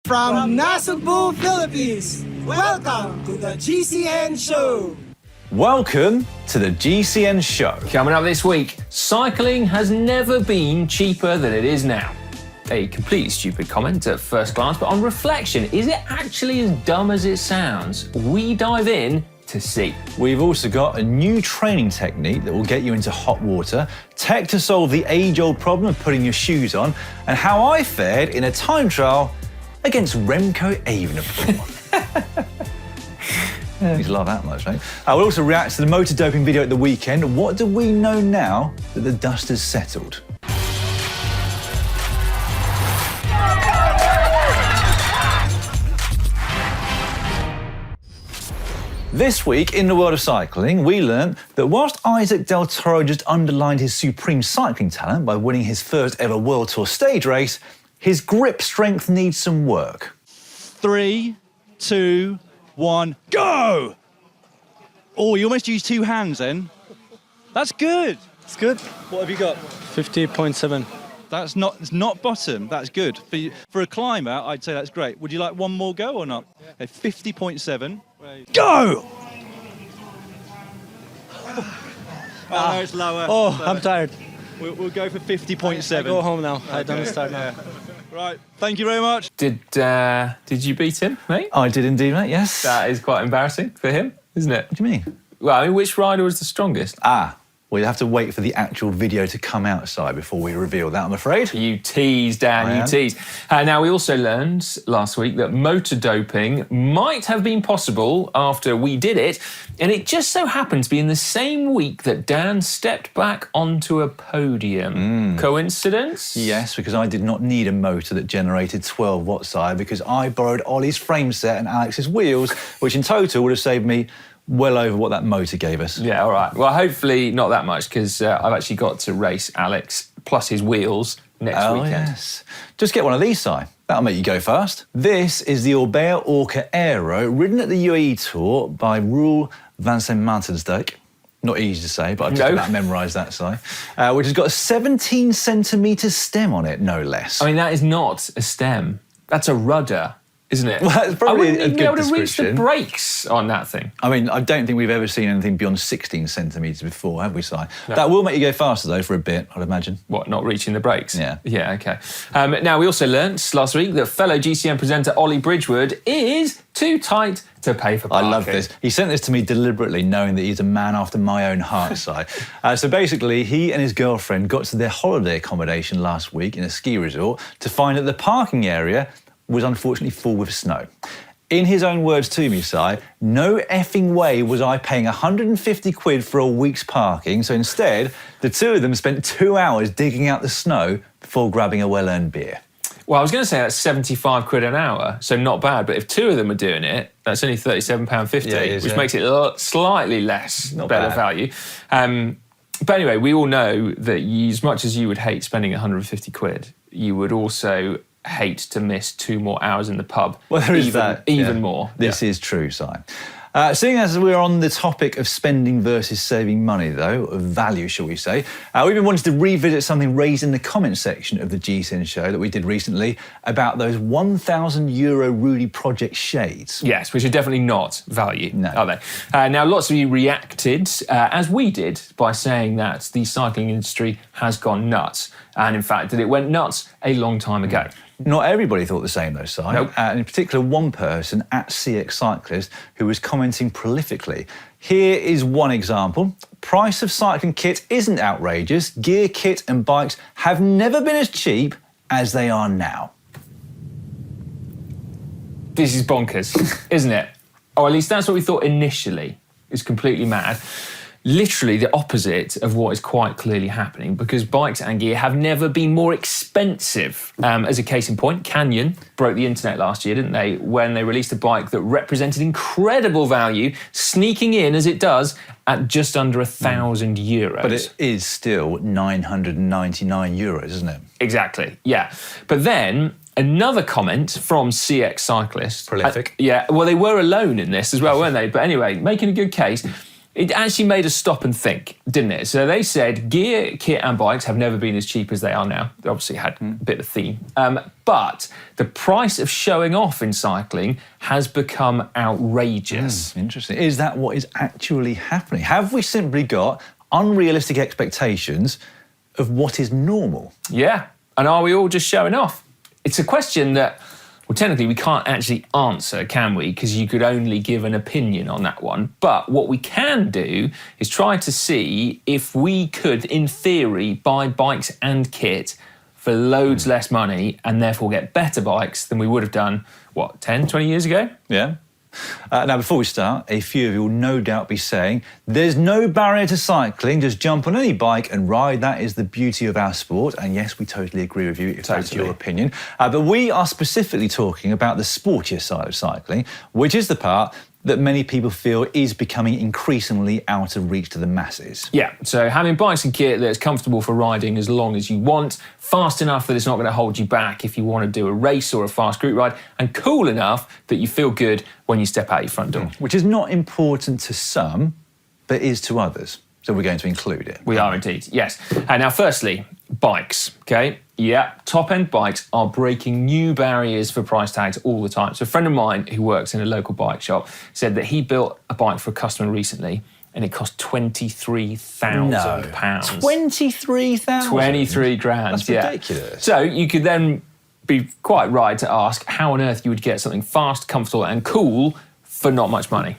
From Nasugbu, Philippines, welcome to the GCN Show. Welcome to the GCN Show. Coming up this week, cycling has never been cheaper than it is now. A completely stupid comment at first glance, but on reflection, is it actually as dumb as it sounds? We dive in to see. We've also got a new training technique that will get you into hot water, tech to solve the age-old problem of putting your shoes on, and how I fared in a time trial against Remco Evenepoel. You love that much, right? We'll also react to the motor doping video at the weekend. What do we know now that the dust has settled? This week in the world of cycling, we learned that whilst Isaac Del Toro just underlined his supreme cycling talent by winning his first ever World Tour stage race, his grip strength needs some work. 3, 2, 1, go! Oh, you almost used two hands then. That's good. It's good. What have you got? 50.7. That's not, it's not bottom. That's good. For a climber, I'd say that's great. Would you like one more go or not? Okay, 50.7. Go! Oh, no, it's lower. Oh, I'm tired. We'll go for 50.7. I go home now. Okay. I don't start now. Right, thank you very much. Did you beat him, mate? I did indeed, mate, yes. That is quite embarrassing for him, isn't it? What do you mean? Well, I mean, which rider was the strongest? We'll have to wait for the actual video to come outside before we reveal that, I'm afraid. You tease, Dan, you tease. Now, we also learned last week that motor doping might have been possible after we did it, and it just so happened to be in the same week that Dan stepped back onto a podium. Coincidence? Yes, because I did not need a motor that generated 12 watt sire because I borrowed Ollie's frame set and Alex's wheels, which in total would have saved me well over what that motor gave us. Yeah, all right. Well, hopefully not that much, because I've actually got to race Alex plus his wheels next weekend. Yes. Just get one of these, Si. That'll make you go fast. This is the Orbea Orca Aero, ridden at the UAE Tour by Roel van Zijn Maartensdijk. Not easy to say, but I've just about memorised that, Si. Which has got a 17 centimetre stem on it, no less. I mean, that is not a stem. That's a rudder, isn't it? Well, it's probably I wouldn't a even be good able to reach the description. brakes on that thing. I mean, I don't think we've ever seen anything beyond 16 centimetres before, have we, Si? No. That will make you go faster, though, for a bit, I'd imagine. What, not reaching the brakes? Yeah. Yeah, OK. Now, we also learnt last week that fellow GCN presenter Ollie Bridgewood is too tight to pay for parking. I love this. He sent this to me deliberately, knowing that he's a man after my own heart, Si. So basically, he and his girlfriend got to their holiday accommodation last week in a ski resort to find that the parking area was unfortunately full with snow. In his own words to me, Si, no effing way was I paying 150 quid for a week's parking, so instead, the two of them spent 2 hours digging out the snow before grabbing a well-earned beer. Well, I was going to say that's 75 quid an hour, so not bad, but if two of them are doing it, that's only £37.50, which makes it slightly less better value. But anyway, we all know that as much as you would hate spending 150 quid, you would also hate to miss 2 more hours in the pub. Well, there is that. Even more. This is true, Si. Seeing as we're on the topic of spending versus saving money, though, of value, shall we say, we've been wanting to revisit something raised in the comment section of the GCN show that we did recently about those €1,000 Rudy Project shades. Yes, which are definitely not value, are they? Now, lots of you reacted, as we did, by saying that the cycling industry has gone nuts, and in fact, that it went nuts a long time ago. Not everybody thought the same, though, Si. Nope. In particular, one person, at CX Cyclist, who was commenting prolifically. Here is one example. Price of cycling kit isn't outrageous. Gear, kit and bikes have never been as cheap as they are now. This is bonkers, isn't it? Or at least that's what we thought initially. It's completely mad. Literally the opposite of what is quite clearly happening, because bikes and gear have never been more expensive. As a case in point, Canyon broke the internet last year, didn't they, when they released a bike that represented incredible value, sneaking in, as it does, at just under €1,000. But it is still €999, isn't it? Exactly, yeah. But then another comment from CX Cyclist. Prolific. Yeah, well, they were alone in this as well, weren't they? But anyway, making a good case. It actually made us stop and think, didn't it? So they said gear, kit and bikes have never been as cheap as they are now. They obviously had a bit of a theme. But the price of showing off in cycling has become outrageous. Interesting. Is that what is actually happening? Have we simply got unrealistic expectations of what is normal? Yeah. And are we all just showing off? It's a question that, well, technically we can't actually answer, can we? Because you could only give an opinion on that one. But what we can do is try to see if we could, in theory, buy bikes and kit for loads less money and therefore get better bikes than we would have done, 10, 20 years ago? Yeah. Now, before we start, a few of you will no doubt be saying, there's no barrier to cycling, just jump on any bike and ride. That is the beauty of our sport. And yes, we totally agree with you if that's your opinion. But we are specifically talking about the sportier side of cycling, which is the part that many people feel is becoming increasingly out of reach to the masses. Yeah, so having bikes and kit that's comfortable for riding as long as you want, fast enough that it's not going to hold you back if you want to do a race or a fast group ride, and cool enough that you feel good when you step out your front door. Which is not important to some, but is to others. So we're going to include it. We are indeed, yes. And now, firstly, bikes, okay? Yeah, top-end bikes are breaking new barriers for price tags all the time. So a friend of mine who works in a local bike shop said that he built a bike for a customer recently and it cost £23,000. 23,000? 23 grand, That's ridiculous. So you could then be quite right to ask how on earth you would get something fast, comfortable and cool for not much money.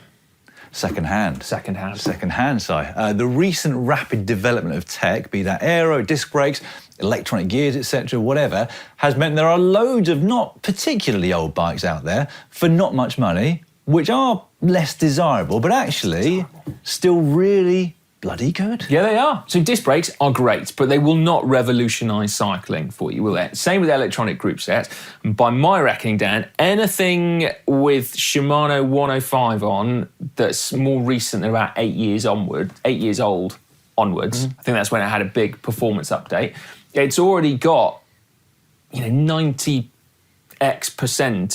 Second-hand. Second-hand. Second-hand, Si. The recent rapid development of tech, be that aero, disc brakes, electronic gears, etc., whatever, has meant there are loads of not particularly old bikes out there for not much money, which are less desirable, but actually still really bloody good. Yeah, they are. So disc brakes are great, but they will not revolutionise cycling for you, will they? Same with electronic group sets. And by my reckoning, Dan, anything with Shimano 105 on that's more recent than about 8 years old onwards, I think that's when it had a big performance update, it's already got 90%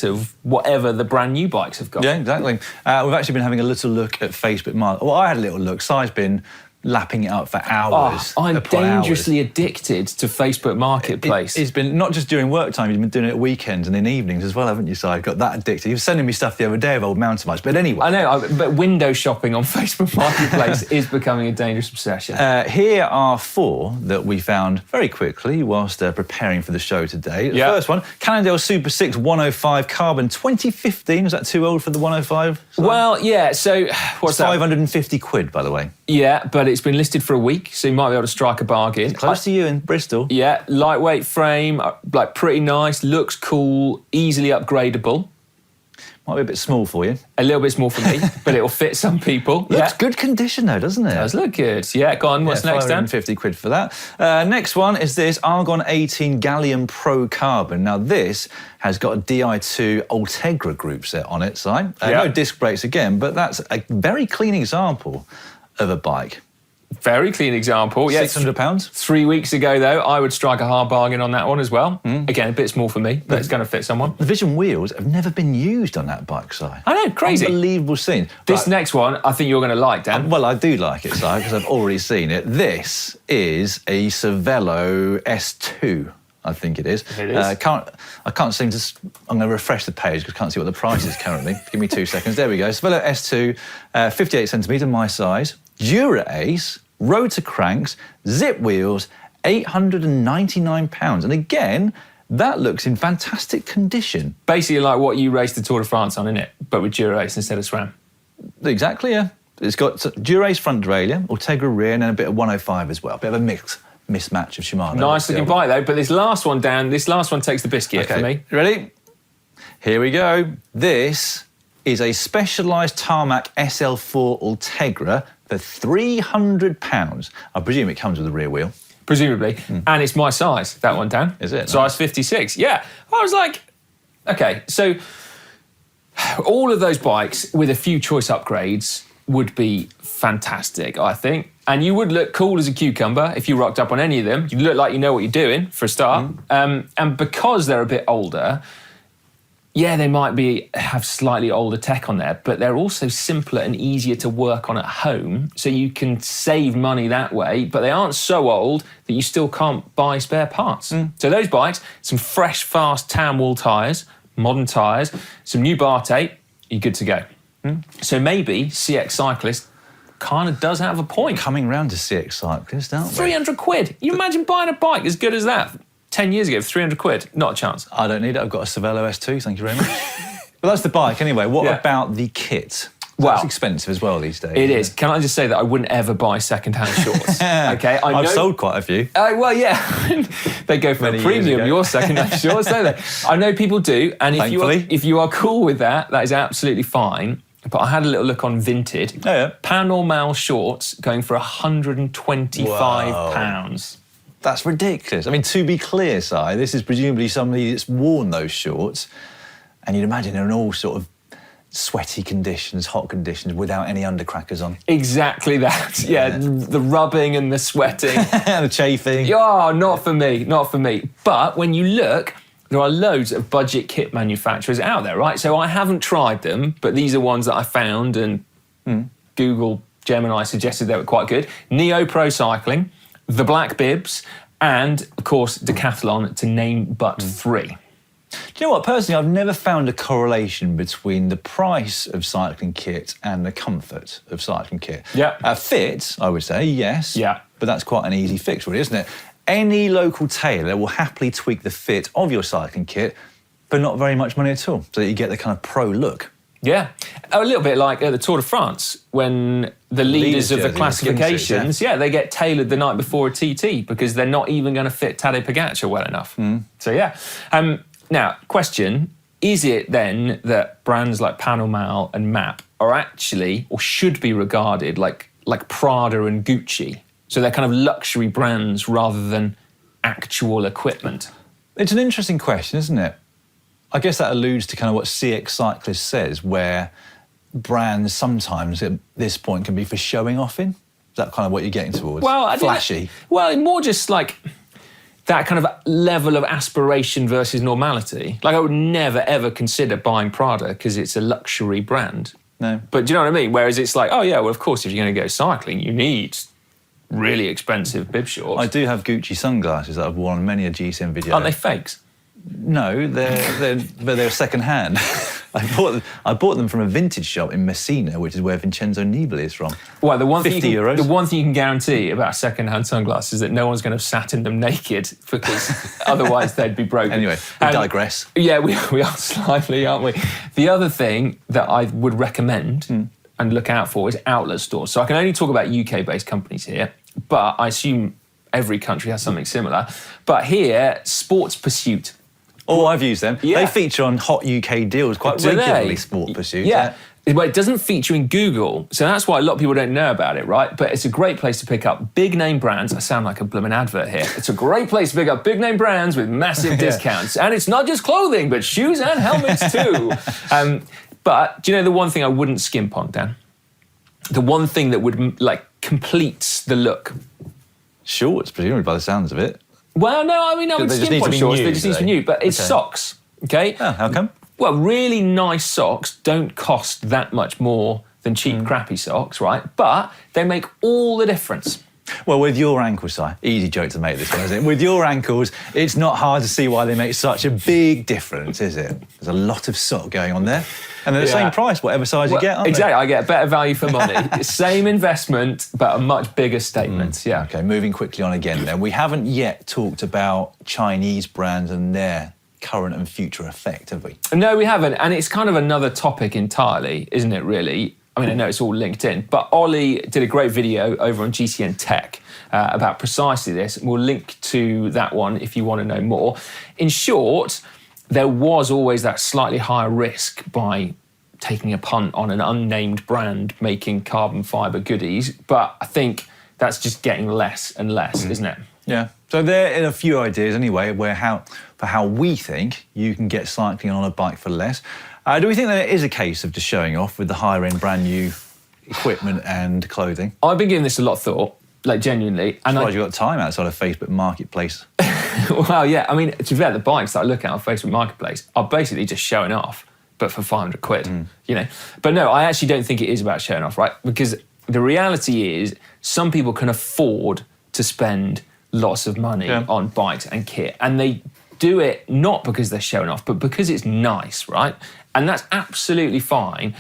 of whatever the brand new bikes have got. Yeah, exactly. We've actually been having a little look at Facebook Market. Well, I had a little look. Si's been lapping it up for hours. I'm dangerously addicted to Facebook Marketplace. It's been not just during work time, you've been doing it at weekends and in evenings as well, haven't you, Si? Got that addicted. You were sending me stuff the other day of old mountain bikes, but anyway. I know, but window shopping on Facebook Marketplace is becoming a dangerous obsession. Here are 4 that we found very quickly whilst preparing for the show today. The first one, Cannondale Super 6 105 Carbon 2015. Was that too old for the 105? Si? Well, yeah, so what's that? 550 quid, by the way. Yeah, but it's been listed for a week, so you might be able to strike a bargain. Close to you in Bristol. Yeah, lightweight frame, like pretty nice, looks cool, easily upgradable. Might be a bit small for you. A little bit small for me, but it'll fit some people. Looks good condition though, doesn't it? Does look good. Yeah, go on, what's next, Dan? 550 quid for that. Next one is this Argon 18 Gallium Pro Carbon. Now this has got a Di2 Ultegra group set on it, Si. No disc brakes again, but that's a very clean example of a bike. Very clean example. Yeah, £600. 3 weeks ago, though, I would strike a hard bargain on that one as well. Again, a bit small for me, but it's going to fit someone. The Vision wheels have never been used on that bike, Si. I know, crazy. Unbelievable scene. This next one, I think you're going to like, Dan. Well, I do like it, Si, because I've already seen it. This is a Cervelo S2. I think it is. It is. I can't seem to... I'm going to refresh the page because I can't see what the price is currently. Give me 2 seconds. There we go. Cervelo S2, 58 centimetre, my size. Dura Ace, rotor cranks, zip wheels, £899. And again, that looks in fantastic condition. Basically like what you raced the Tour de France on, innit? But with Dura-Ace instead of SRAM. Exactly, yeah. It's got Dura-Ace front derailleur, Ultegra rear, and then a bit of 105 as well. A bit of a mismatch of Shimano. Nice looking bike though, but this last one, Dan, takes the biscuit for me. Ready? Here we go. This is a Specialized Tarmac SL4 Ultegra for £300. I presume it comes with a rear wheel. Presumably. And it's my size, that one, Dan. Is it? Size 56. Yeah. I was like, okay, so all of those bikes with a few choice upgrades would be fantastic, I think. And you would look cool as a cucumber if you rocked up on any of them. You look like you know what you're doing, for a start. And because they're a bit older, yeah, they might be have slightly older tech on there, but they're also simpler and easier to work on at home, so you can save money that way, but they aren't so old that you still can't buy spare parts. So those bikes, some fresh, fast tan wool tyres, modern tyres, some new bar tape, you're good to go. So maybe CX Cyclist kind of does have a point. Coming round to CX Cyclist, aren't we? 300 quid. You imagine buying a bike as good as that 10 years ago for 300 quid? Not a chance. I don't need it. I've got a Cervelo S2, thank you very much. But that's the bike anyway. What Yeah. about the kit? Well, That's expensive as well these days. It is. Can I just say that I wouldn't ever buy second-hand shorts? Okay, I've sold quite a few. Well, yeah, they go for Many a years premium. ago. Your second-hand shorts, don't they? I know people do, and Thankfully. if you are cool with that, that is absolutely fine. But I had a little look on Vinted. Oh, yeah. Panel shorts going for £125. That's ridiculous. I mean, to be clear, Si, this is presumably somebody that's worn those shorts, and you'd imagine they're in all sort of sweaty conditions, hot conditions, without any undercrackers on. Exactly that. Yeah, the rubbing and the sweating. The chafing. Oh, not for me, not for me. But when you look, there are loads of budget kit manufacturers out there, right? So I haven't tried them, but these are ones that I found, and Google Gemini suggested they were quite good. Neo Pro Cycling, the Black Bibs, and of course Decathlon, to name but three. Do you know what? Personally, I've never found a correlation between the price of cycling kit and the comfort of cycling kit. Yeah. Fit, I would say, yes. Yeah. But that's quite an easy fix, really, isn't it? Any local tailor will happily tweak the fit of your cycling kit for not very much money at all, so that you get the kind of pro look. Yeah, a little bit like at the Tour de France, when the leaders of the jersey, the skin suits, classifications, they get tailored the night before a TT because they're not even going to fit Tadej Pogacar well enough. So yeah. Now, question, is it then that brands like Panel and MAP are actually, or should be regarded like Prada and Gucci? So they're kind of luxury brands rather than actual equipment? It's an interesting question, isn't it? I guess that alludes to kind of what CX Cyclist says, where brands sometimes at this point can be for showing off in. Is that kind of what you're getting towards? Well, I think flashy. Well, more just like that kind of level of aspiration versus normality. Like I would never, ever consider buying Prada because it's a luxury brand. No. But do you know what I mean? Whereas it's like, oh yeah, well, of course, if you're going to go cycling, you need really expensive bib shorts. I do have Gucci sunglasses that I've worn on many a GCN video. Aren't they fakes? No, they're second hand. I bought them from a vintage shop in Messina, which is where Vincenzo Nibali is from. Well, the one 50 thing euros. The one thing you can guarantee about second-hand sunglasses is that no one's going to have sat in them naked because otherwise they'd be broken. Anyway, we digress. Yeah, we are slightly, aren't we? The other thing that I would recommend and look out for is outlet stores. So I can only talk about UK-based companies here, but I assume every country has something similar. But here, Sports Pursuit. Oh, I've used them. Yeah. They feature on Hot UK Deals quite Do they? regularly, Sport Pursuit. Yeah. Well, it doesn't feature in Google, so that's why a lot of people don't know about it, right? But it's a great place to pick up big name brands. I sound like a blooming advert here. It's a great place to pick up big name brands with massive discounts. And it's not just clothing, but shoes and helmets too. But do you know the one thing I wouldn't skimp on, Dan? The one thing that would completes the look. Shorts, presumably by the sounds of it. Well, no, I mean, I would They just skimp need on to be shorts. new, They just do need to be they? new. But it's Okay. socks, okay? Oh, how come? Well, really nice socks don't cost that much more than cheap, crappy socks, right? But they make all the difference. Well, with your ankles, Si, easy joke to make this one, isn't it? With your ankles, it's not hard to see why they make such a big difference, is it? There's a lot of sock going on there. And they're the same price, whatever size you get, aren't Exactly, I get better value for money. Same investment, but a much bigger statement, they? Okay, moving quickly on again then. We haven't yet talked about Chinese brands and their current and future effect, have we? No, we haven't. And it's kind of another topic entirely, isn't it, really? I mean, I know it's all linked in, but Ollie did a great video over on GCN Tech about precisely this. We'll link to that one if you want to know more. In short, there was always that slightly higher risk by taking a punt on an unnamed brand making carbon fibre goodies, but I think that's just getting less and less, isn't it? Yeah. So there are a few ideas anyway for how we think you can get cycling on a bike for less. Do we think that it is a case of just showing off with the higher end brand new equipment and clothing? I've been giving this a lot of thought, like genuinely. I'm surprised you've got time outside of Facebook Marketplace. Well, yeah, I mean, to be fair, the bikes that I look at on Facebook Marketplace are basically just showing off. but for 500 quid, you know. But no, I actually don't think it is about showing off, right? Because the reality is some people can afford to spend lots of money on bikes and kit, and they do it not because they're showing off, but because it's nice, right? And that's absolutely fine.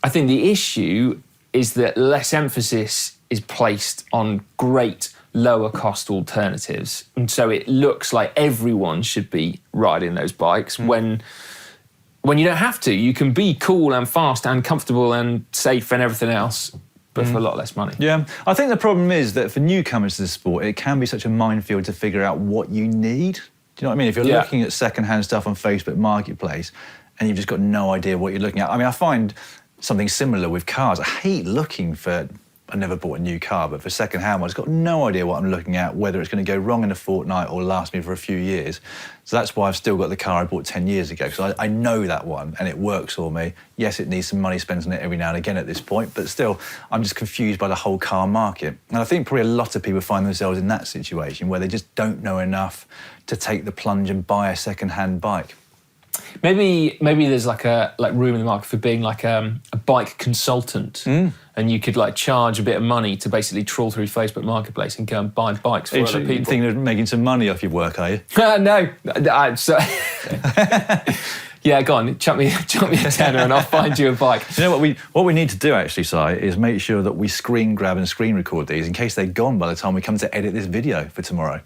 I think the issue is that less emphasis is placed on great lower cost alternatives. And so it looks like everyone should be riding those bikes when you don't have to. You can be cool and fast and comfortable and safe and everything else, but for a lot less money. Yeah, I think the problem is that for newcomers to the sport, it can be such a minefield to figure out what you need. Do you know what I mean? If you're looking at secondhand stuff on Facebook Marketplace and you've just got no idea what you're looking at. I mean, I find something similar with cars. I hate looking for, I never bought a new car, but for second-hand ones, I've got no idea what I'm looking at, whether it's going to go wrong in a fortnight or last me for a few years. So that's why I've still got the car I bought 10 years ago, because I know that one and it works for me. Yes, it needs some money spent on it every now and again at this point, but still, I'm just confused by the whole car market. And I think probably a lot of people find themselves in that situation where they just don't know enough to take the plunge and buy a second-hand bike. Maybe there's like room in the market for being like a bike consultant, and you could like charge a bit of money to basically trawl through Facebook Marketplace and go and buy bikes for other people. Thinking of making some money off your work, are you? No, yeah, go on, chuck me a tenner and I'll find you a bike. You know what we need to do actually, Si, is make sure that we screen grab and screen record these in case they're gone by the time we come to edit this video for tomorrow.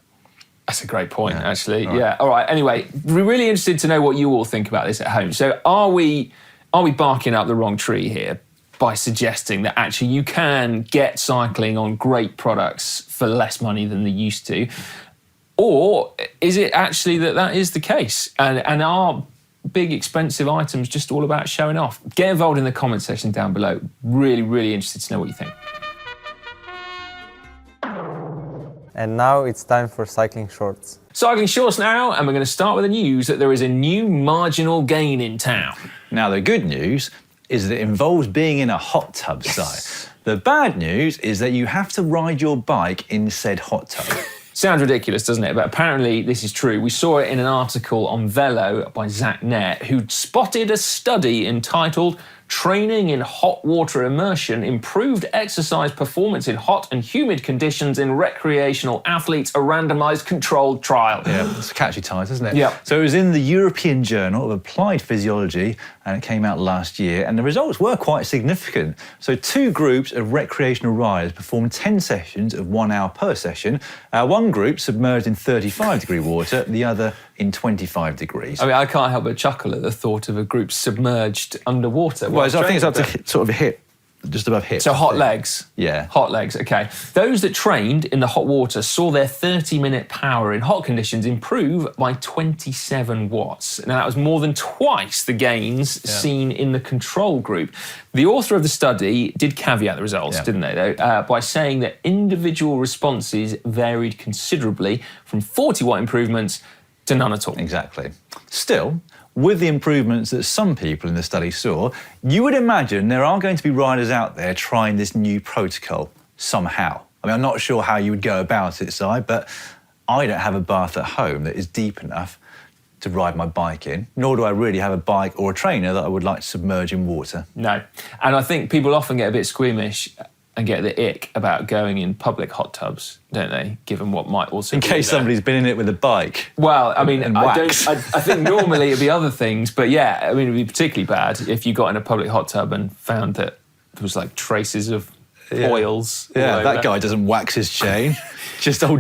That's a great point, actually. All right. Anyway, we're really interested to know what you all think about this at home. So are we barking up the wrong tree here by suggesting that actually you can get cycling on great products for less money than they used to? Or is it actually that is the case? And are big expensive items just all about showing off? Get involved in the comment section down below. Really, really interested to know what you think. And now it's time for cycling shorts. Cycling shorts now, and we're going to start with the news that there is a new marginal gain in town. Now, the good news is that it involves being in a hot tub, Si. The bad news is that you have to ride your bike in said hot tub. Sounds ridiculous, doesn't it? But apparently this is true. We saw it in an article on Velo by Zach Nett, who spotted a study entitled "Training in Hot Water Immersion Improved Exercise Performance in Hot and Humid Conditions in Recreational Athletes, a Randomized Controlled Trial." Yeah, it's a catchy title, isn't it? Yeah. So it was in the European Journal of Applied Physiology, and it came out last year, and the results were quite significant. So 2 groups of recreational riders performed 10 sessions of 1 hour per session. One group submerged in 35-degree water, the other in 25 degrees. I mean, I can't help but chuckle at the thought of a group submerged underwater. Well, so I think it's up to sort of hip, just above hip. So hot legs. Yeah. Hot legs, okay. Those that trained in the hot water saw their 30-minute power in hot conditions improve by 27 watts. Now, that was more than twice the gains seen in the control group. The author of the study did caveat the results, didn't they, though, by saying that individual responses varied considerably from 40-watt improvements to none at all. Exactly. Still, with the improvements that some people in the study saw, you would imagine there are going to be riders out there trying this new protocol somehow. I mean, I'm not sure how you would go about it, Si, but I don't have a bath at home that is deep enough to ride my bike in, nor do I really have a bike or a trainer that I would like to submerge in water. No. And I think people often get a bit squeamish and get the ick about going in public hot tubs, don't they? Given what might also in case somebody's been in it with a bike. Well, I mean, and I wax. think normally it'd be other things, but yeah, I mean, it'd be particularly bad if you got in a public hot tub and found that there was like traces of oils. Yeah, that guy doesn't wax his chain. It's got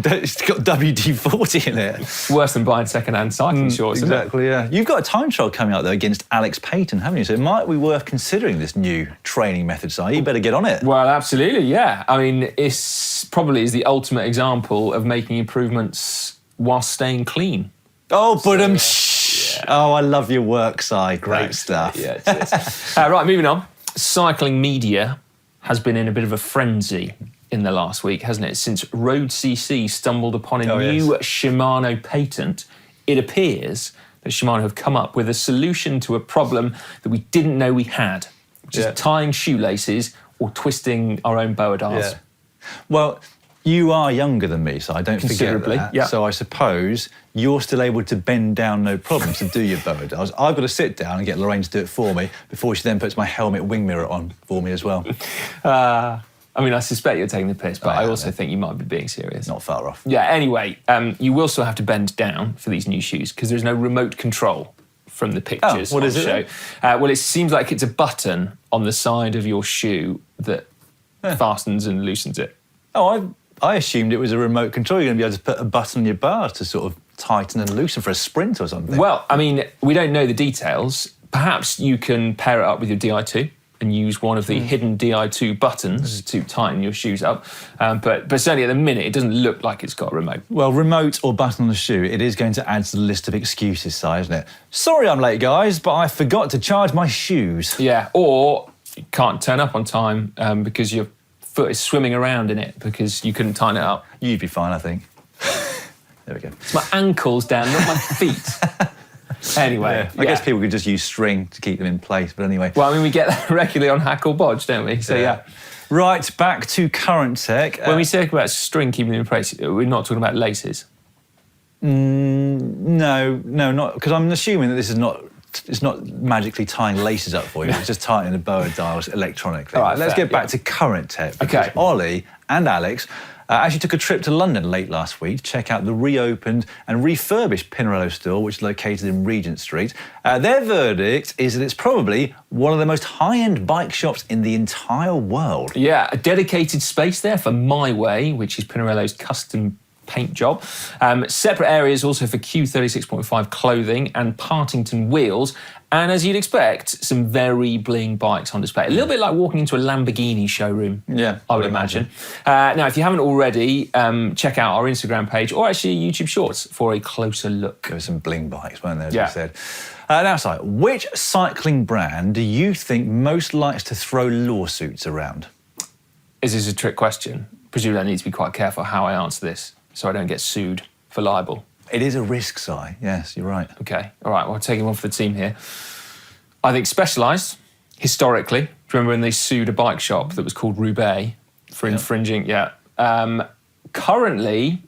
WD-40 in it. Worse than buying second-hand cycling shorts, isn't it? Exactly, yeah. You've got a time trial coming up, though, against Alex Payton, haven't you? So it might be worth considering this new training method, Si. You better get on it. Well, absolutely, yeah. I mean, it's probably is the ultimate example of making improvements while staying clean. Oh, but Oh, I love your work, Si. Great stuff. Yeah, cheers. Right, moving on. Cycling media has been in a bit of a frenzy in the last week, hasn't it? Since Road CC stumbled upon a new Shimano patent, it appears that Shimano have come up with a solution to a problem that we didn't know we had, which is tying shoelaces or twisting our own boa-dars. Yeah. Well, You are younger than me, so I don't forget Considerably, that. yeah. So I suppose you're still able to bend down no problem to do your bow dials. I've got to sit down and get Lorraine to do it for me before she then puts my helmet wing mirror on for me as well. I mean, I suspect you're taking the piss, but I I am, also yeah. think you might be being serious. Not far off. Yeah, anyway, you will still have to bend down for these new shoes because there's no remote control from the pictures what on is the it show. then? Well, it seems like it's a button on the side of your shoe that fastens and loosens it. Oh, I assumed it was a remote control. You're going to be able to put a button on your bars to sort of tighten and loosen for a sprint or something. Well, I mean, we don't know the details. Perhaps you can pair it up with your Di2 and use one of the hidden Di2 buttons to tighten your shoes up. But certainly at the minute, it doesn't look like it's got a remote. Well, remote or button on the shoe, it is going to add to the list of excuses, Si, isn't it? Sorry I'm late, guys, but I forgot to charge my shoes. Yeah, or you can't turn up on time because your foot is swimming around in it because you couldn't tighten it up. You'd be fine, I think. There we go. It's my ankles, Dan, not my feet. Anyway, I guess people could just use string to keep them in place, but anyway. Well, I mean, we get that regularly on Hack or Bodge, don't we? So, yeah. Right, back to current tech. When we say about string keeping them in place, we're not talking about laces. No, not because I'm assuming that this is not. It's not magically tying laces up for you. It's just tightening the boa dials electronically. All right, Let's fair, get back yeah. to current tech. Because Okay. Ollie and Alex actually took a trip to London late last week to check out the reopened and refurbished Pinarello store, which is located in Regent Street. Their verdict is that it's probably one of the most high-end bike shops in the entire world. Yeah, a dedicated space there for My Way, which is Pinarello's custom paint job. Separate areas also for Q36.5 clothing and Partington wheels. And as you'd expect, some very bling bikes on display. A little bit like walking into a Lamborghini showroom, Yeah, I would imagine. Now, if you haven't already, check out our Instagram page or actually YouTube Shorts for a closer look. There were some bling bikes, weren't there, as Yeah. you said. Now, Si, which cycling brand do you think most likes to throw lawsuits around? Is this a trick question? Presumably I need to be quite careful how I answer this so I don't get sued for libel. It is a risk, Si. Yes, you're right. Okay, all right, well, taking one for the team here. I think Specialised, historically, do you remember when they sued a bike shop that was called Roubaix for infringing? Yeah. Currently,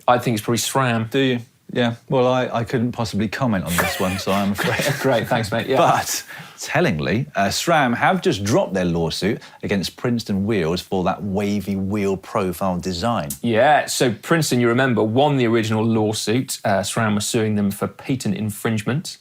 I think it's probably SRAM. Do you? Yeah. Well, I couldn't possibly comment on this one, so I'm afraid. Great, thanks, mate. Yeah. But tellingly, SRAM have just dropped their lawsuit against Princeton Wheels for that wavy wheel profile design. Yeah, so Princeton, you remember, won the original lawsuit. SRAM was suing them for patent infringement.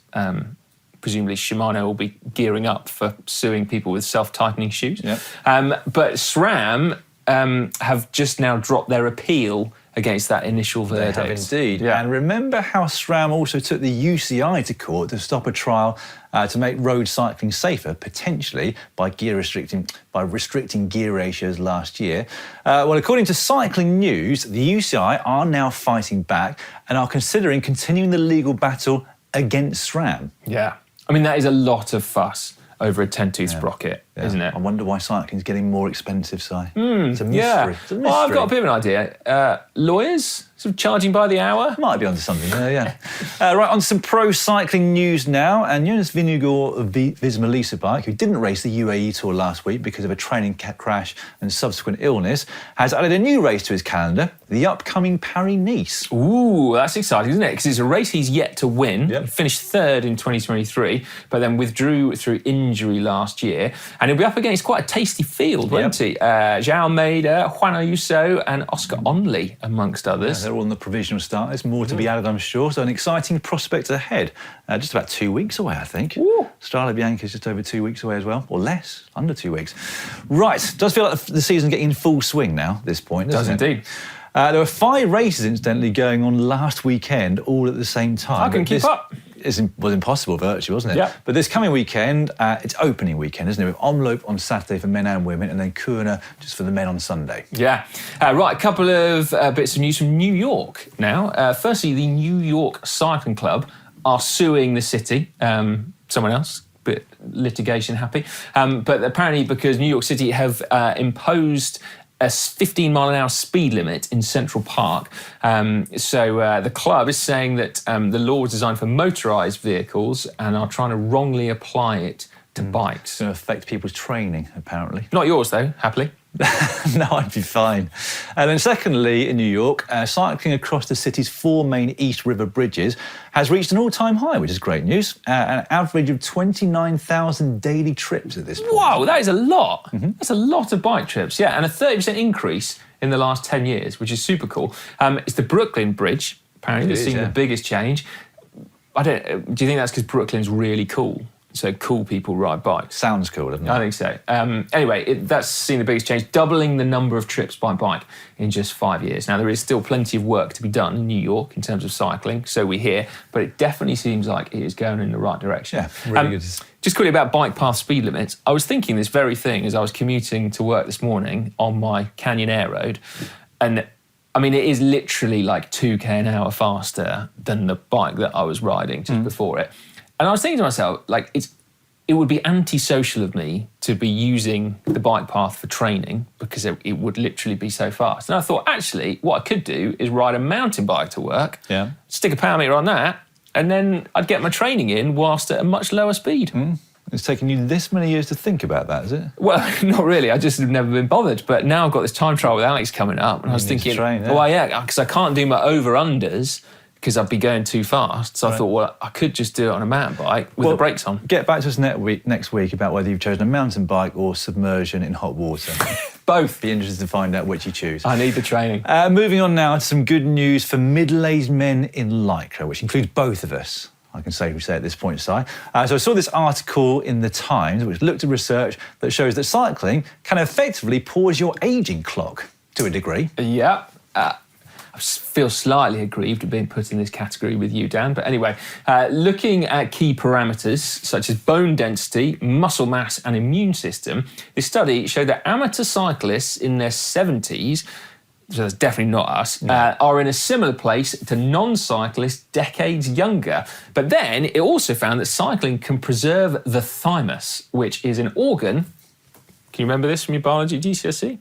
Presumably Shimano will be gearing up for suing people with self-tightening shoes. Yep. But SRAM have just now dropped their appeal against that initial verdict. They have indeed. Yeah. And remember how SRAM also took the UCI to court to stop a trial to make road cycling safer, potentially by restricting gear ratios last year. Well, according to Cycling News, the UCI are now fighting back and are considering continuing the legal battle against SRAM. Yeah. I mean, that is a lot of fuss over a 10-tooth sprocket, isn't it? I wonder why cycling's getting more expensive, Si. It's a mystery. Yeah. It's a mystery. Well, I've got a bit of an idea. Lawyers, sort of charging by the hour? Might be onto something there, yeah. Right, on some pro cycling news now. And Jonas Vingegaard of Visma Lease bike, who didn't race the UAE Tour last week because of a training crash and subsequent illness, has added a new race to his calendar, the upcoming Paris-Nice. Ooh, that's exciting, isn't it? Because it's a race he's yet to win. Yep. He finished third in 2023, but then withdrew through injury last year. And he'll be up against quite a tasty field, won't he? João Almeida, Juan Ayuso and Oscar Onley, amongst others. They're all on the provisional start. There's more to be added, I'm sure. So an exciting prospect ahead. Just about 2 weeks away, I think. Ooh. Strade Bianca's just over 2 weeks away as well, or less, under 2 weeks. Right, does feel like the season's getting in full swing now at this point, doesn't Does it? indeed. There were 5 races, incidentally, going on last weekend, all at the same time. I can keep up. It was impossible virtually, wasn't it? Yeah. But this coming weekend, it's opening weekend, isn't it? With Omloop on Saturday for men and women, and then Kuurne just for the men on Sunday. Yeah. Right, a couple of bits of news from New York now. Firstly, the New York Cycling Club are suing the city, someone else, bit litigation happy. But apparently because New York City have imposed a 15-mile-an-hour speed limit in Central Park. So the club is saying that the law was designed for motorised vehicles and are trying to wrongly apply it to bikes. It's going to affect people's training, apparently. Not yours, though, happily. No, I'd be fine. And then secondly, in New York, cycling across the city's 4 main East River bridges has reached an all-time high, which is great news. An average of 29,000 daily trips at this point. Wow, that is a lot. That's a lot of bike trips, yeah, and a 30% increase in the last 10 years, which is super cool. It's the Brooklyn Bridge, apparently, that's seen the biggest change. Do you think that's because Brooklyn's really cool? So cool people ride bikes. Sounds cool, doesn't it? I think so. Anyway, that's seen the biggest change, doubling the number of trips by bike in just 5 years. Now, there is still plenty of work to be done in New York in terms of cycling, so we hear, but it definitely seems like it is going in the right direction. Yeah, really good. Just quickly about bike path speed limits. I was thinking this very thing as I was commuting to work this morning on my Canyon Air Road, and I mean, it is literally like 2k an hour faster than the bike that I was riding just before it. And I was thinking to myself, like, it would be antisocial of me to be using the bike path for training because it would literally be so fast. And I thought, actually, what I could do is ride a mountain bike to work, stick a power meter on that, and then I'd get my training in whilst at a much lower speed. It's taken you this many years to think about that, is it? Well, not really. I just have never been bothered. But now I've got this time trial with Alex coming up, and I was thinking, well, yeah, because I can't do my over-unders because I'd be going too fast. So I thought, well, I could just do it on a mountain bike with the brakes on. Get back to us next week about whether you've chosen a mountain bike or submersion in hot water. Both. Be interested to find out which you choose. I need the training. Moving on now to some good news for middle-aged men in Lycra, which includes both of us. I can safely say at this point, Si. So I saw this article in The Times, which looked at research that shows that cycling can effectively pause your ageing clock to a degree. Yeah. I feel slightly aggrieved at being put in this category with you, Dan. But anyway, looking at key parameters such as bone density, muscle mass and immune system, this study showed that amateur cyclists in their 70s, so that's definitely not us, are in a similar place to non-cyclists decades younger. But then it also found that cycling can preserve the thymus, which is an organ. Can you remember this from your biology GCSE?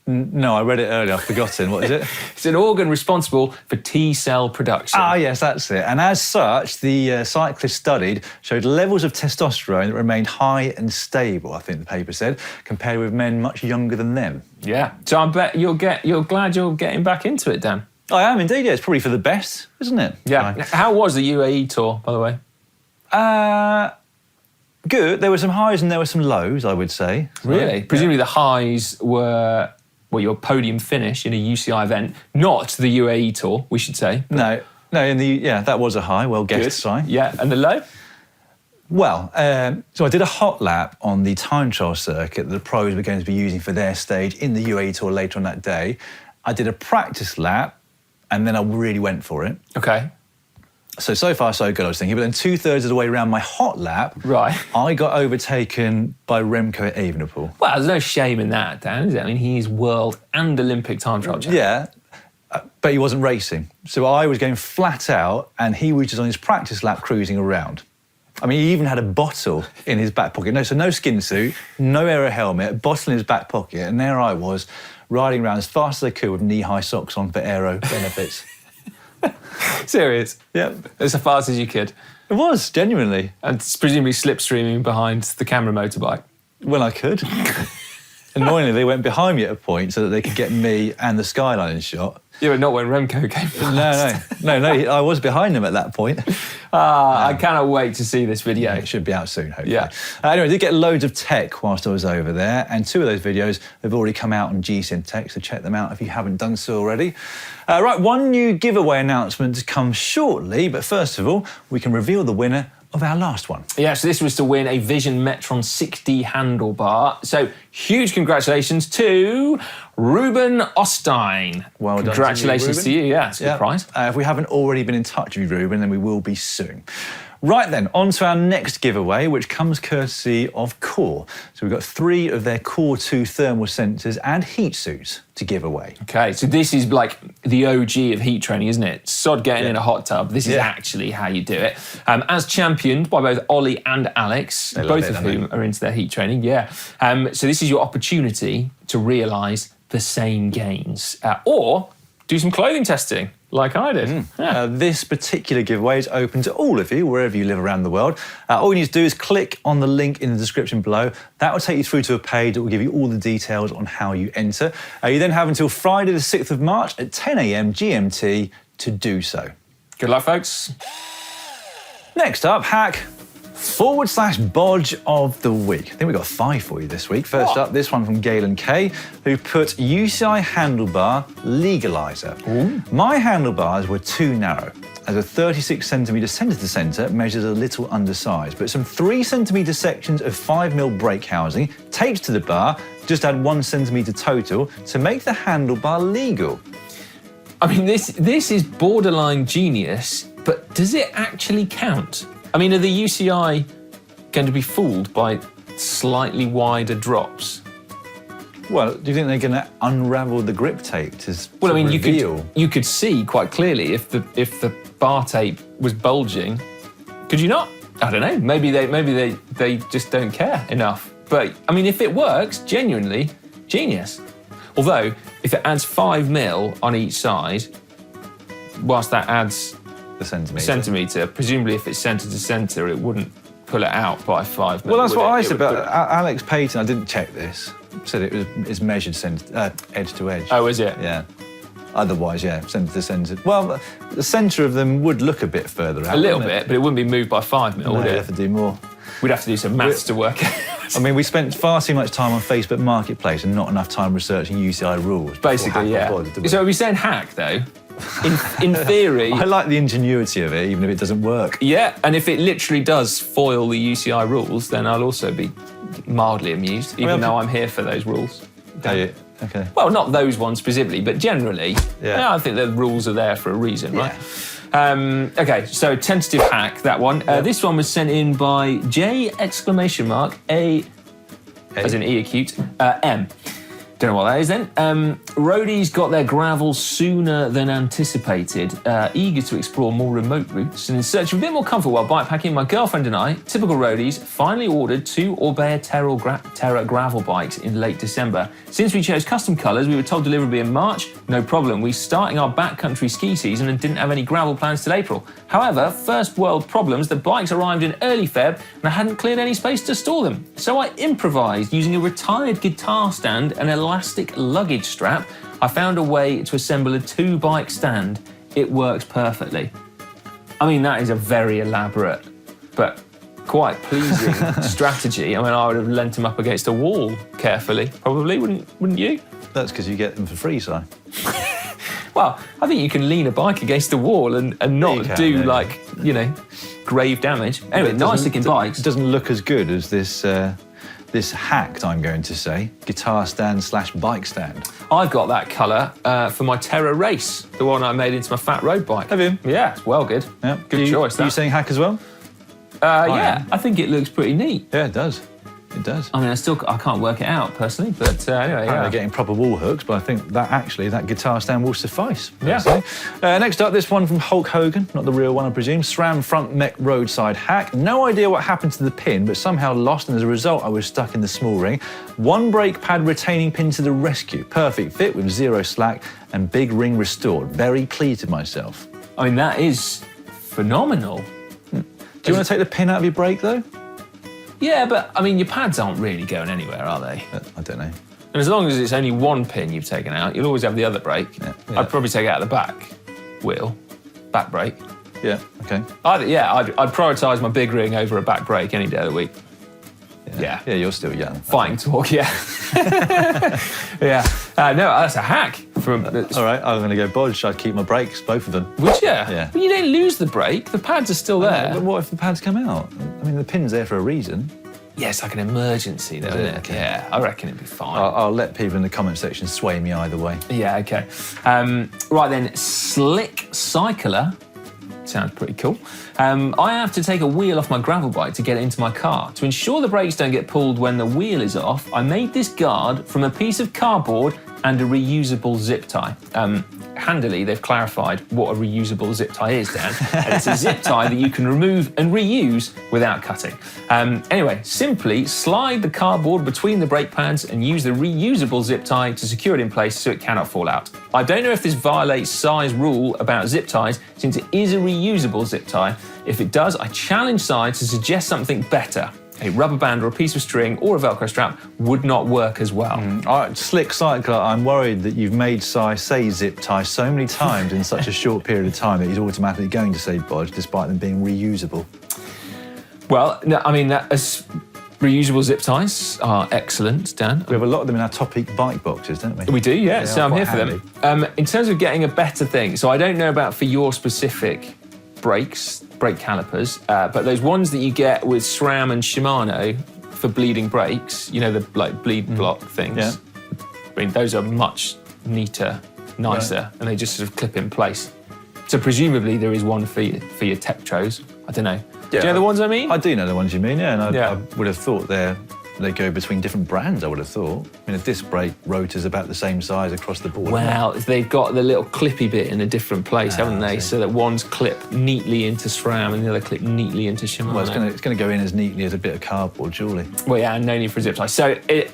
No, I read it earlier. I've forgotten. What is it? It's an organ responsible for T-cell production. Ah, yes, that's it. And as such, the cyclists studied showed levels of testosterone that remained high and stable, I think the paper said, compared with men much younger than them. Yeah. So I bet you're glad you're getting back into it, Dan. I am indeed, yeah. It's probably for the best, isn't it? Yeah. Right. How was the UAE tour, by the way? Good. There were some highs and there were some lows, I would say. Really? Yeah. Presumably the highs were... Well, your podium finish in a UCI event, not the UAE tour, we should say. No, that was a high. Well guessed, Si. Yeah, and the low? Well, so I did a hot lap on the time trial circuit that the pros were going to be using for their stage in the UAE tour later on that day. I did a practice lap, and then I really went for it. Okay. So far, so good, I was thinking. But then 2/3 of the way around my hot lap, I got overtaken by Remco at Evenepoel. Well, there's no shame in that, Dan, is it? I mean, he's world and Olympic time trial champion. Yeah, but he wasn't racing. So I was going flat out, and he was just on his practice lap cruising around. I mean, he even had a bottle in his back pocket. No skin suit, no aero helmet, bottle in his back pocket. And there I was, riding around as fast as I could with knee-high socks on for aero benefits. Serious? Yeah. As fast as you could. It was, genuinely. And presumably slipstreaming behind the camera motorbike. When I could. Annoyingly, they went behind me at a point so that they could get me and the skyline in shot. Yeah, but not when Remco came past. No, I was behind them at that point. I cannot wait to see this video. It should be out soon, hopefully. Yeah. Anyway, I did get loads of tech whilst I was over there, and 2 of those videos have already come out on GCN Tech, so check them out if you haven't done so already. Right, one new giveaway announcement to come shortly, but first of all, we can reveal the winner of our last one. Yeah, so this was to win a Vision Metron 6D handlebar. So huge congratulations to Ruben Ostein. Well done. Congratulations to you. Yeah, it's a good prize. If we haven't already been in touch with you, Ruben, then we will be soon. Right then, on to our next giveaway, which comes courtesy of Core. So we've got 3 of their Core 2 thermal sensors and heat suits to give away. Okay, so this is like the OG of heat training, isn't it? Sod getting in a hot tub. This is actually how you do it. As championed by both Ollie and Alex, both of whom are into their heat training, so this is your opportunity to realise the same gains. Or do some clothing testing. like I did. Yeah. This particular giveaway is open to all of you, wherever you live around the world. All you need to do is click on the link in the description below. That will take you through to a page that will give you all the details on how you enter. You then have until Friday the 6th of March at 10 a.m. GMT to do so. Good luck, folks. Next up, hack /Bodge of the week. I think we've got 5 for you this week. First up, this one from Galen K, who put UCI handlebar legalizer. Ooh. My handlebars were too narrow, as a 36 centimetre centre to centre measures a little undersized, but some 3 centimetre sections of 5mm brake housing taped to the bar just add 1 centimetre total to make the handlebar legal. I mean, this is borderline genius, but does it actually count? I mean, are the UCI going to be fooled by slightly wider drops? Well, do you think they're going to unravel the grip tape to Well, I mean, reveal? you could see quite clearly if the bar tape was bulging. Could you not? I don't know. Maybe they just don't care enough. But I mean, if it works, genuinely genius. Although, if it adds 5mm on each side, whilst that adds the centimetre, presumably if it's centre to centre, it wouldn't pull it out by 5mm. Well, that's what I said about Alex Payton. I didn't check this. Said it's measured edge to edge. Oh, is it? Yeah. Otherwise, yeah, centre to centre. Well, the centre of them would look a bit further out. A little bit, but it wouldn't be moved by 5mm, would it? We'd have to do more. We'd have to do some maths to work out. I mean, we spent far too much time on Facebook Marketplace and not enough time researching UCI rules. Basically, yeah. So are we saying hack, though? In theory... I like the ingenuity of it, even if it doesn't work. Yeah, and if it literally does foil the UCI rules, then I'll also be mildly amused, even though I'm here for those rules. Are you? Okay. Well, not those ones specifically, but generally, yeah. I think the rules are there for a reason, right? Okay, so tentative hack, that one. This one was sent in by J A, as in E acute, M. Don't know what that is then. Roadies got their gravel sooner than anticipated, eager to explore more remote routes, and in search of a bit more comfort while bikepacking, my girlfriend and I, typical roadies, finally ordered 2 Orbea Terra gravel bikes in late December. Since we chose custom colours, we were told delivery would be in March. No problem, we starting our backcountry ski season and didn't have any gravel plans till April. However, first world problems, the bikes arrived in early Feb and I hadn't cleared any space to store them. So I improvised using a retired guitar stand and elastic luggage strap. I found a way to assemble a 2-bike stand. It works perfectly. I mean, that is a very elaborate but quite pleasing strategy. I mean, I would have lent him up against a wall carefully, probably, wouldn't you? That's because you get them for free, Si. Well, I think you can lean a bike against a wall and not do, like, you know, grave damage. Anyway, nice looking bikes. It doesn't look as good as this this hacked, I'm going to say, guitar stand / bike stand. I've got that colour for my Terra Race, the one I made into my fat road bike. Have you? Yeah, it's well good. Yeah. Good choice, that. Are you saying hack as well? Yeah, I think it looks pretty neat. Yeah, it does. It does. I mean, I can't work it out personally, but anyway, yeah. They're getting proper wall hooks, but I think that guitar stand will suffice. Yeah. Next up, this one from Hulk Hogan, not the real one, I presume. SRAM front mech roadside hack. No idea what happened to the pin, but somehow lost, and as a result, I was stuck in the small ring. 1 brake pad retaining pin to the rescue. Perfect fit with 0 slack and big ring restored. Very pleased with myself. I mean, that is phenomenal. Do you want to take the pin out of your brake, though? Yeah, but I mean, your pads aren't really going anywhere, are they? I don't know. And as long as it's only 1 pin you've taken out, you'll always have the other brake. Yeah. I'd probably take it out of the back wheel, back brake. Yeah, okay. I'd prioritise my big ring over a back brake any day of the week. Yeah. Yeah, you're still young. Fighting talk, yeah. Yeah. No, that's a hack. All right, I'm going to go Bodge. I'd keep my brakes, both of them. Would you? Yeah. But you don't lose the brake. The pads are still there. But what if the pads come out? I mean, the pin's there for a reason. Yeah, it's like an emergency, though, isn't it? Okay. Yeah, I reckon it'd be fine. I'll let people in the comment section sway me either way. Yeah, okay. Right then, Slick Cycler. Sounds pretty cool. I have to take a wheel off my gravel bike to get it into my car. To ensure the brakes don't get pulled when the wheel is off, I made this guard from a piece of cardboard and a reusable zip tie. handily, they've clarified what a reusable zip tie is, Dan. And it's a zip tie that you can remove and reuse without cutting. Anyway, simply slide the cardboard between the brake pads and use the reusable zip tie to secure it in place so it cannot fall out. I don't know if this violates Si's rule about zip ties, since it is a reusable zip tie. If it does, I challenge Si to suggest something better. A rubber band or a piece of string or a Velcro strap would not work as well. Slick cycler, I'm worried that you've made Si say zip tie so many times in such a short period of time that he's automatically going to say bodge, despite them being reusable. Well, no, I mean, reusable zip ties are excellent, Dan. We have a lot of them in our Topic bike boxes, don't we? We do, yeah, so I'm here for handy. them. In terms of getting a better thing, so I don't know about for your specific brake calipers, but those ones that you get with SRAM and Shimano for bleeding brakes, you know, the bleed block things. Yeah. I mean, those are much neater, nicer, and they just sort of clip in place. So presumably there is one for your Tektros. I don't know. Do you know the ones I mean? I do know the ones you mean, yeah. And Yeah. I would have thought they go between different brands, I would have thought. I mean, a disc brake rotor's about the same size across the board. Well, they've got the little clippy bit in a different place, haven't they? So that one's clipped neatly into SRAM and the other clipped neatly into Shimano. Well, it's going to go in as neatly as a bit of cardboard, surely. Well, yeah, and no need for a zip tie. So, I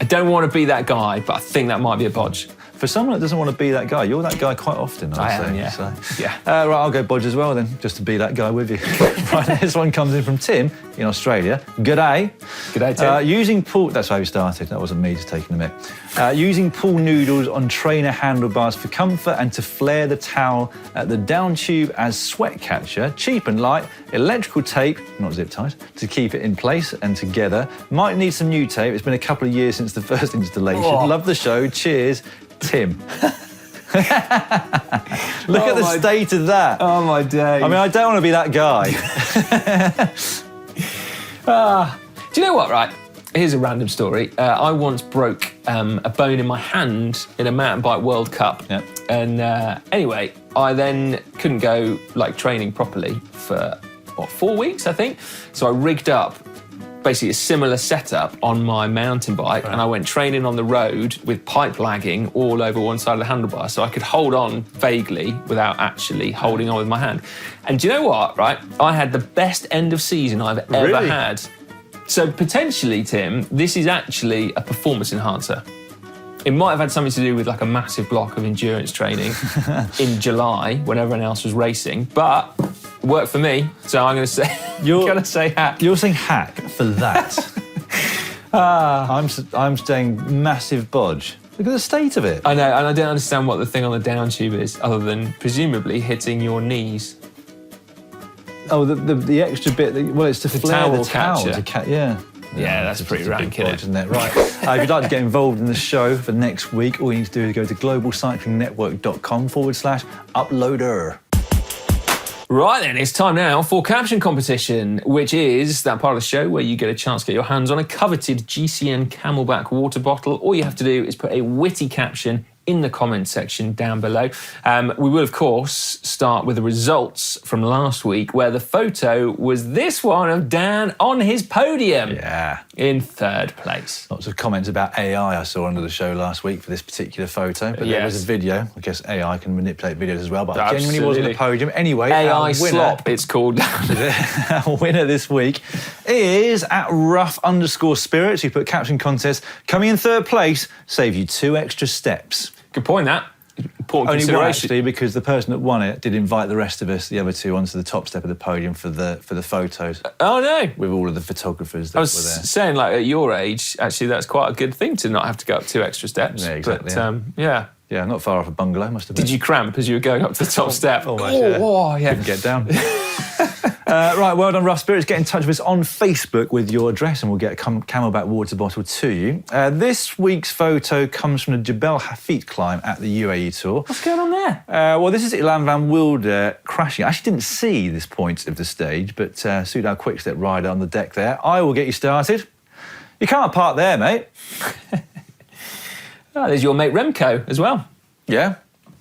don't want to be that guy, but I think that might be a bodge. For someone that doesn't want to be that guy, you're that guy quite often, I I'd am, say. yeah. So. Yeah. Right, I'll go bodge as well then, just to be that guy with you. Right, this one comes in from Tim in Australia. G'day. G'day, Tim. Using pool... That's how we started. That wasn't me just taking a minute. Using pool noodles on trainer handlebars for comfort and to flare the towel at the down tube as sweat catcher. Cheap and light. Electrical tape, not zip ties, to keep it in place and together. Might need some new tape. It's been a couple of years since the first installation. Oh. Love the show. Cheers. Tim. Look at the state of that. Oh, my days. I mean, I don't want to be that guy. Do you know what, right? Here's a random story. I once broke a bone in my hand in a mountain bike World Cup. Yep. And anyway, I then couldn't go training properly for, 4 weeks, I think? So I rigged up basically a similar setup on my mountain bike, and I went training on the road with pipe lagging all over one side of the handlebar, so I could hold on vaguely without actually holding on with my hand. And do you know what, right? I had the best end of season I've ever Really? had. So potentially, Tim, this is actually a performance enhancer. It might have had something to do with a massive block of endurance training in July when everyone else was racing, but it worked for me, so I'm going to say hack. You're saying hack for that. I'm saying massive bodge. Look at the state of it. I know, and I don't understand what the thing on the down tube is, other than presumably hitting your knees. Oh, the extra bit. It's to flare towel the towel. catcher. Yeah. Yeah, that's pretty rank, isn't it? Isn't it? Right. If you'd like to get involved in the show for next week, all you need to do is go to globalcyclingnetwork.com/uploader. Right then, it's time now for Caption Competition, which is that part of the show where you get a chance to get your hands on a coveted GCN Camelback water bottle. All you have to do is put a witty caption in the comment section down below. We will, of course, start with the results from last week, where the photo was this one of Dan on his podium. Yeah. In third place. Lots of comments about AI I saw under the show last week for this particular photo, but there was a video. I guess AI can manipulate videos as well, but I genuinely was on the podium. Anyway, AI our winner, slop, it's called. our winner this week is at rough_spirits, who put caption contest, coming in third place, save you 2 extra steps. Good point, that. Important Only one, consideration. actually, because the person that won it did invite the rest of us, the other 2, onto the top step of the podium for the photos Oh, no. with all of the photographers that I was were there. saying, at your age, actually, that's quite a good thing to not have to go up 2 extra steps. Yeah, exactly, But, yeah. Yeah, not far off a bungalow, must have been. Did you cramp as you were going up to the top step? Almost, yeah. Oh, yeah. Couldn't get down. Right, well done, Rough Spirits. Get in touch with us on Facebook with your address and we'll get a Camelback water bottle to you. This week's photo comes from the Jebel Hafit climb at the UAE Tour. What's going on there? Well, this is Ilan van Wilder crashing. I actually didn't see this point of the stage, but Soudal Quickstep rider on the deck there. I will get you started. You can't park there, mate. Oh, there's your mate Remco as well. Yeah,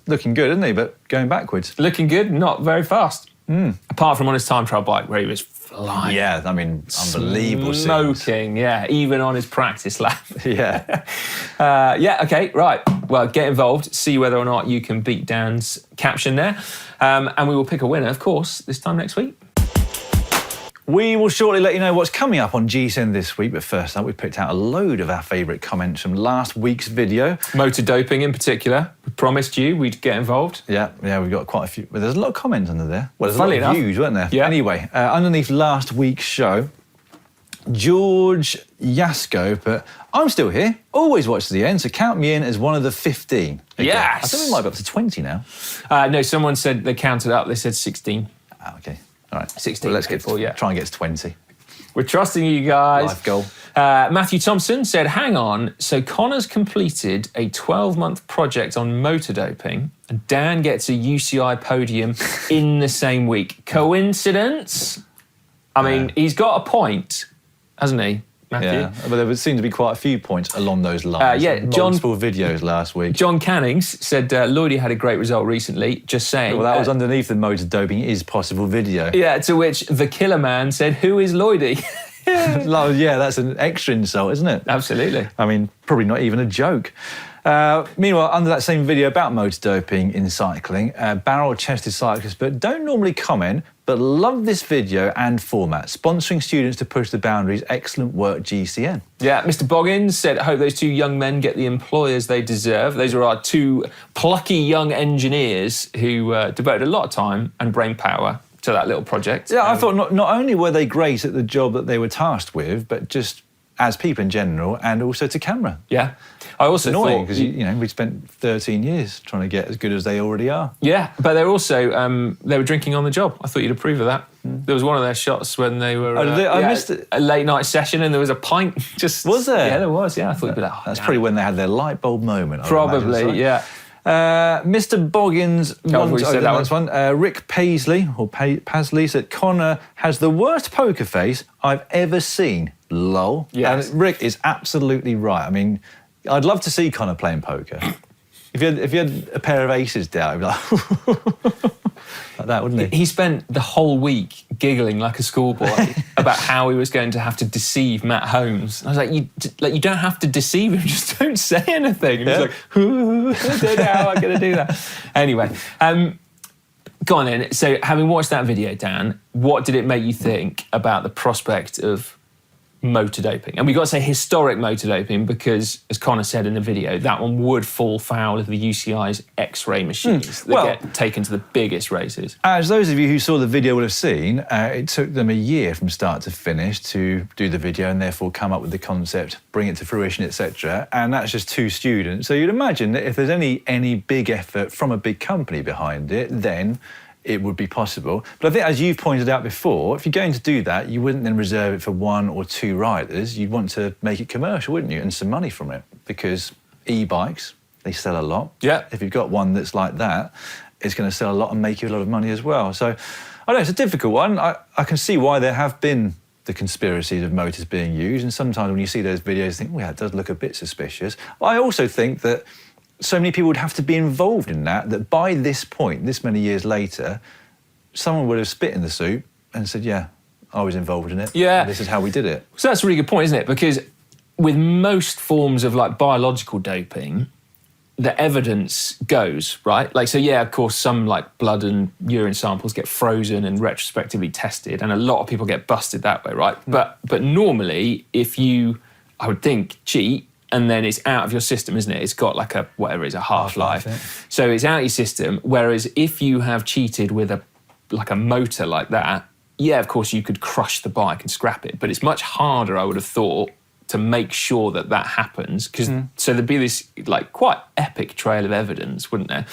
looking good, isn't he? But going backwards. Looking good, not very fast. Apart from on his time trial bike where he was flying. Yeah, I mean, unbelievable scenes. Smoking, yeah, even on his practice lap. Yeah. Okay, right. Well, get involved, see whether or not you can beat Dan's caption there. And we will pick a winner, of course, this time next week. We will shortly let you know what's coming up on GCN this week, but first up, we picked out a load of our favourite comments from last week's video. Motor doping in particular. We promised you we'd get involved. Yeah, we've got quite a few. Well, there's a lot of comments under there. Well, there's Funnily a lot of enough. views, weren't there? Yeah. Anyway, underneath last week's show, George Yasko put, I'm still here, always watch to the end, so count me in as one of the 15. Again. Yes! I think we might be up to 20 now. No, someone said they counted up. They said 16. Okay, all right. 16 Well, let's people, yeah. try and get to 20. We're trusting you guys. Life goal. Matthew Thompson said, hang on, so Connor's completed a 12-month project on motor doping and Dan gets a UCI podium in the same week. Coincidence? I mean, he's got a point, hasn't he, Matthew? Yeah, but there would seem to be quite a few points along those lines. Multiple videos last week. John Cannings said, Lloydie had a great result recently, just saying. Well, that was underneath the motor doping is possible video. Yeah, to which the killer man said, who is Lloydie? Yeah, that's an extra insult, isn't it? Absolutely. I mean, probably not even a joke. Meanwhile, under that same video about motor doping in cycling, barrel-chested cyclists but don't normally comment, but love this video and format. Sponsoring students to push the boundaries. Excellent work, GCN. Yeah, Mr. Boggins said, I hope those two young men get the employers they deserve. Those are our two plucky young engineers who devoted a lot of time and brain power to that little project. Yeah, I thought not only were they great at the job that they were tasked with, but just as people in general, and also to camera. Yeah. I also It's annoying thought... because we spent 13 years trying to get as good as they already are. Yeah, but they're also, they were drinking on the job. I thought you'd approve of that. There was one of their shots when they were... I missed it. A late night session and there was a pint just... Was there? Yeah, there was, yeah. I thought you'd be like... That's probably when they had their light bulb moment. I would Probably, imagine, yeah. Mr. Boggins, Rick Paisley, or Pasley, said Connor has the worst poker face I've ever seen. Lol. Yes. And Rick is absolutely right. I mean, I'd love to see Connor playing poker. If you had a pair of aces down, he'd be like that, wouldn't he? He spent the whole week giggling like a schoolboy about how he was going to have to deceive Matt Holmes. And I was like, you don't have to deceive him, just don't say anything. And he's like, I don't know how I'm going to do that. Anyway, go on then. So having watched that video, Dan, what did it make you think about the prospect of motor doping? And we've got to say historic motor doping because, as Connor said in the video, that one would fall foul of the UCI's X-ray machines that get taken to the biggest races. As those of you who saw the video will have seen, it took them a year from start to finish to do the video and therefore come up with the concept, bring it to fruition, etc. And that's just 2 students. So you'd imagine that if there's any big effort from a big company behind it, then it would be possible. But I think, as you've pointed out before, if you're going to do that, you wouldn't then reserve it for 1 or 2 riders. You'd want to make it commercial, wouldn't you? And some money from it, because e-bikes, they sell a lot. Yeah. If you've got one that's like that, it's going to sell a lot and make you a lot of money as well. So, I don't know, it's a difficult one. I can see why there have been the conspiracies of motors being used, and sometimes when you see those videos, you think, well, yeah, it does look a bit suspicious. I also think that so many people would have to be involved in that by this point, this many years later, someone would have spit in the soup and said, yeah, I was involved in it. Yeah. This is how we did it. So that's a really good point, isn't it? Because with most forms of like biological doping, the evidence goes, right? Like, so yeah, of course, some like blood and urine samples get frozen and retrospectively tested, and a lot of people get busted that way, right? But normally, if you, I would think, cheat, and then it's out of your system, isn't it? It's got like a, whatever it is, a half-life. Yeah. So it's out of your system, whereas if you have cheated with a motor like that, yeah, of course, you could crush the bike and scrap it, but it's much harder, I would have thought, to make sure that happens, because so there'd be this like quite epic trail of evidence, wouldn't there?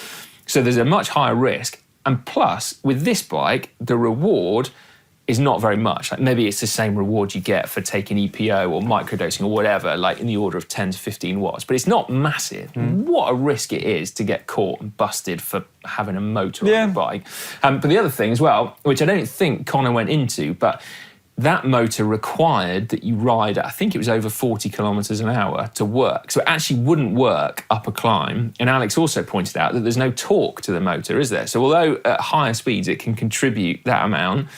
So there's a much higher risk, and plus, with this bike, the reward is not very much. Like maybe it's the same reward you get for taking EPO or microdosing or whatever, like in the order of 10 to 15 watts, but it's not massive. What a risk it is to get caught and busted for having a motor on your bike. But the other thing as well, which I don't think Connor went into, but that motor required that you ride at, I think it was over 40 kilometres an hour to work. So it actually wouldn't work up a climb. And Alex also pointed out that there's no torque to the motor, is there? So although at higher speeds it can contribute that amount,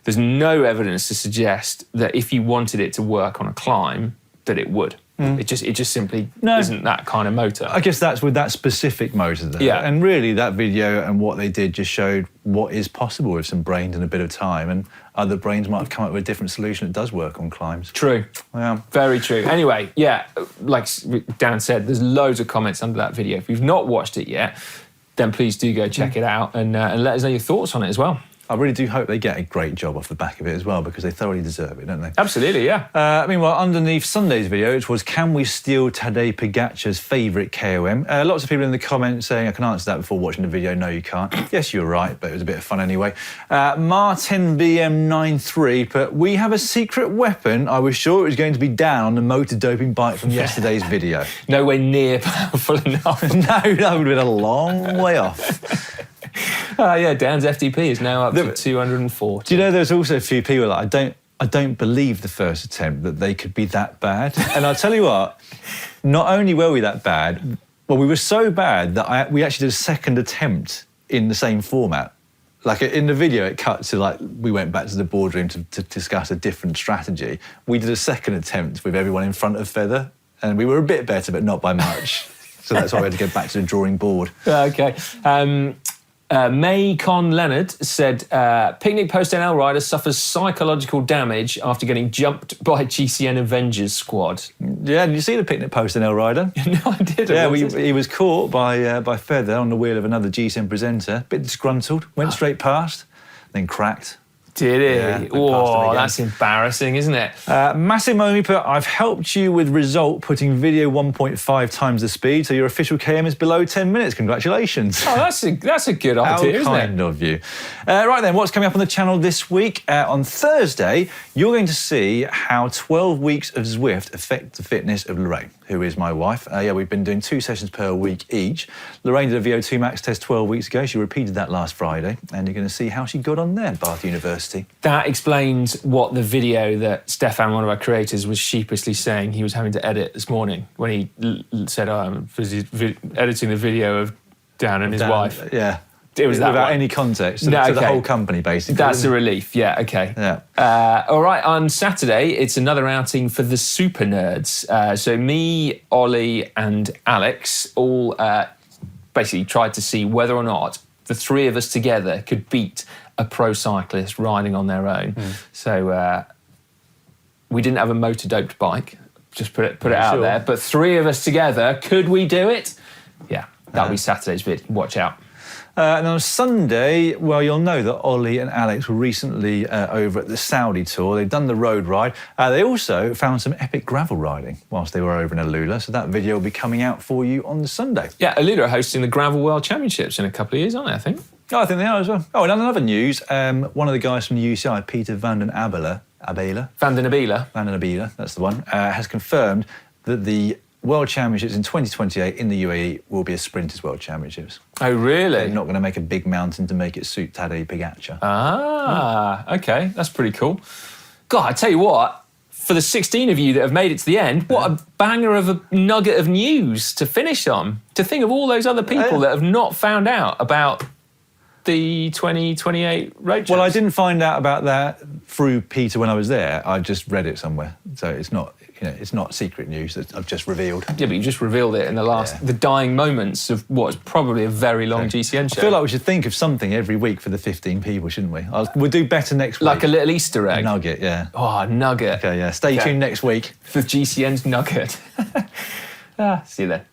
there's no evidence to suggest that if you wanted it to work on a climb, that it would. It just simply isn't that kind of motor. I guess that's with that specific motor though. Yeah. And really that video and what they did just showed what is possible with some brains and a bit of time, and other brains might have come up with a different solution that does work on climbs. True. Yeah. Very true. Anyway, yeah, like Dan said, there's loads of comments under that video. If you've not watched it yet, then please do go check it out and let us know your thoughts on it as well. I really do hope they get a great job off the back of it as well, because they thoroughly deserve it, don't they? Absolutely, yeah. Meanwhile, underneath Sunday's video, which was can we steal Tadej Pogacar's favourite KOM? Lots of people in the comments saying I can answer that before watching the video. No, you can't. Yes, you're right, but it was a bit of fun anyway. Martin BM93 put, we have a secret weapon. I was sure it was going to be down on the motor doping bike from yesterday's video. Nowhere near powerful enough. No, that would have been a long way off. Yeah, Dan's FTP is now up to 240. Do you know there's also a few people that I don't believe the first attempt that they could be that bad. And I'll tell you what, not only were we that bad, well, we were so bad that we actually did a second attempt in the same format. Like in the video, it cut to like we went back to the boardroom to discuss a different strategy. We did a second attempt with everyone in front of Feather, and we were a bit better, but not by much. So that's why we had to go back to the drawing board. Okay. May Con Leonard said, Picnic Post NL rider suffers psychological damage after getting jumped by GCN Avengers squad. Yeah, did you see the Picnic Post NL rider? No, I didn't. Yeah, he was caught by Feather on the wheel of another GCN presenter, bit disgruntled, went straight past, then cracked. Did it? Yeah, went past him Oh, again. that's embarrassing, isn't it? Massimomi put, I've helped you with result putting video 1.5 times the speed, so your official KM is below 10 minutes. Congratulations. Oh, that's a good How idea, isn't kind it? of you. Right then, what's coming up on the channel this week? On Thursday, you're going to see how 12 weeks of Zwift affect the fitness of Lorraine, who is my wife. We've been doing 2 sessions per week each. Lorraine did a VO2 max test 12 weeks ago. She repeated that last Friday, and you're going to see how she got on there at Bath University. That explains what the video that Stefan, one of our creators, was sheepishly saying he was having to edit this morning when he said, I'm editing the video of Dan and his wife. Yeah. It was that without one. any context to, No, to the okay. whole company, basically. That's a relief, yeah, okay. Yeah. All right, on Saturday, it's another outing for the super nerds. So me, Ollie and Alex all basically tried to see whether or not the three of us together could beat a pro cyclist riding on their own. So we didn't have a motor-doped bike, just put it out Sure. there, but 3 of us together, could we do it? Yeah, that'll be Saturday's vid, watch out. And on Sunday, well, you'll know that Ollie and Alex were recently over at the Saudi tour. They've done the road ride. They also found some epic gravel riding whilst they were over in Alula. So that video will be coming out for you on the Sunday. Yeah, Alula are hosting the Gravel World Championships in a couple of years, aren't they, I think? Oh, I think they are as well. Oh, and on other news, one of the guys from the UCI, Peter van den Abela, Van den Abela. Van den Abela, that's the one, has confirmed that the World Championships in 2028 in the UAE will be a Sprinters World Championships. Oh, really? They're not going to make a big mountain to make it suit Tadej Pogacar. Okay, that's pretty cool. God, I tell you what, for the 16 of you that have made it to the end, what a banger of a nugget of news to finish on. To think of all those other people that have not found out about the 2028 road champs. Well, I didn't find out about that through Peter when I was there. I just read it somewhere. So it's not, it's not secret news that I've just revealed. Yeah, but you just revealed it in the dying moments of what's probably a very long GCN show. I feel like we should think of something every week for the 15 people, shouldn't we? We'll do better next week. Like a little Easter egg. A nugget, yeah. Oh, a nugget. Okay, yeah. Stay tuned next week. The GCN's nugget. See you then.